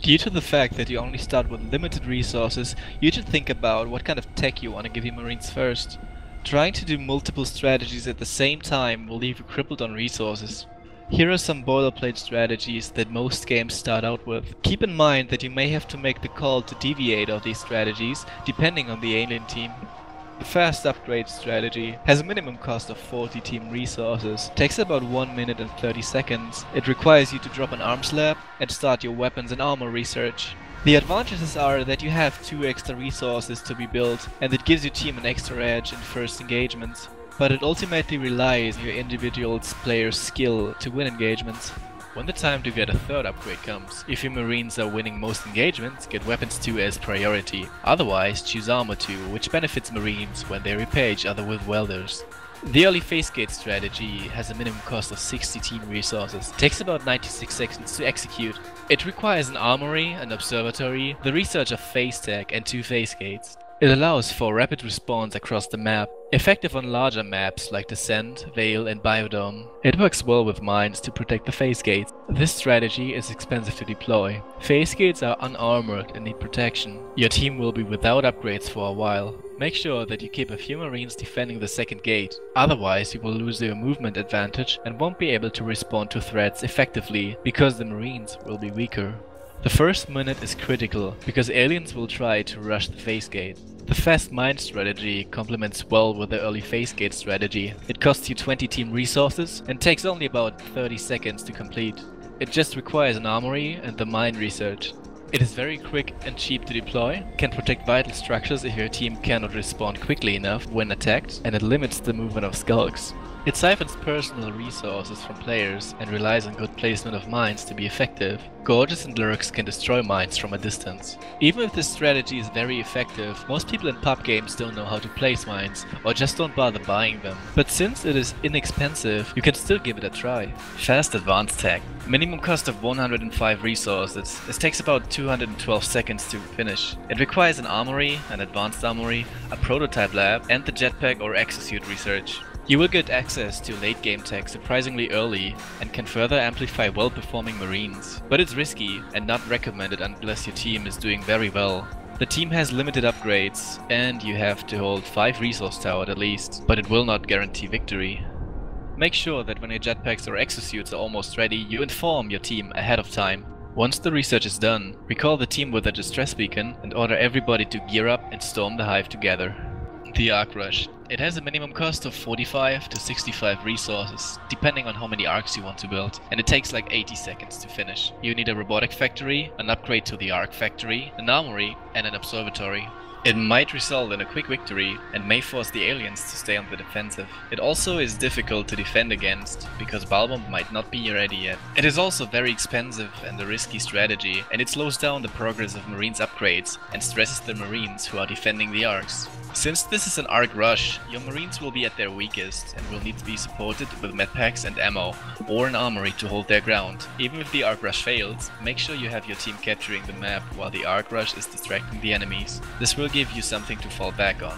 Due to the fact that you only start with limited resources, you should think about what kind of tech you want to give your Marines first. Trying to do multiple strategies at the same time will leave you crippled on resources. Here are some boilerplate strategies that most games start out with. Keep in mind that you may have to make the call to deviate of these strategies depending on the alien team. The fast upgrade strategy has a minimum cost of 40 team resources, takes about 1 minute and 30 seconds. It requires you to drop an arms lab and start your weapons and armor research. The advantages are that you have 2 extra resources to be built, and it gives your team an extra edge in first engagements. But it ultimately relies on your individual player's skill to win engagements. When the time to get a third upgrade comes, if your Marines are winning most engagements, get Weapons 2 as priority. Otherwise, choose Armor 2, which benefits Marines when they repair each other with welders. The early phase gate strategy has a minimum cost of 60 team resources. It takes about 96 seconds to execute. It requires an armory, an observatory, the research of phase tech and 2 phase gates. It allows for rapid response across the map, effective on larger maps like Descent, Vale and Biodome. It works well with mines to protect the phase gates. This strategy is expensive to deploy. Phase gates are unarmored and need protection. Your team will be without upgrades for a while. Make sure that you keep a few Marines defending the second gate, otherwise you will lose your movement advantage and won't be able to respond to threats effectively because the Marines will be weaker. The first minute is critical, because aliens will try to rush the phase gate. The fast mine strategy complements well with the early phase gate strategy. It costs you 20 team resources and takes only about 30 seconds to complete. It just requires an armory and the mine research. It is very quick and cheap to deploy, can protect vital structures if your team cannot respond quickly enough when attacked, and it limits the movement of skulks. It siphons personal resources from players and relies on good placement of mines to be effective. Gorges and lurks can destroy mines from a distance. Even if this strategy is very effective, most people in pub games don't know how to place mines or just don't bother buying them. But since it is inexpensive, you can still give it a try. Fast advanced tech. Minimum cost of 105 resources. This takes about 212 seconds to finish. It requires an armory, an advanced armory, a prototype lab and the jetpack or exosuit research. You will get access to late game tech surprisingly early and can further amplify well-performing Marines. But it's risky and not recommended unless your team is doing very well. The team has limited upgrades and you have to hold 5 resource towers at least, but it will not guarantee victory. Make sure that when your jetpacks or exosuits are almost ready, you inform your team ahead of time. Once the research is done, recall the team with a distress beacon and order everybody to gear up and storm the hive together. The Arc Rush. It has a minimum cost of 45 to 65 resources, depending on how many arcs you want to build, and it takes like 80 seconds to finish. You need a robotic factory, an upgrade to the arc factory, an armory, and an observatory. It might result in a quick victory and may force the aliens to stay on the defensive. It also is difficult to defend against, because Balbomb might not be ready yet. It is also very expensive and a risky strategy, and it slows down the progress of Marines upgrades and stresses the Marines who are defending the arcs. Since this is an arc rush, your Marines will be at their weakest and will need to be supported with medpacks and ammo, or an armory to hold their ground. Even if the arc rush fails, make sure you have your team capturing the map while the arc rush is distracting the enemies. This will give you something to fall back on.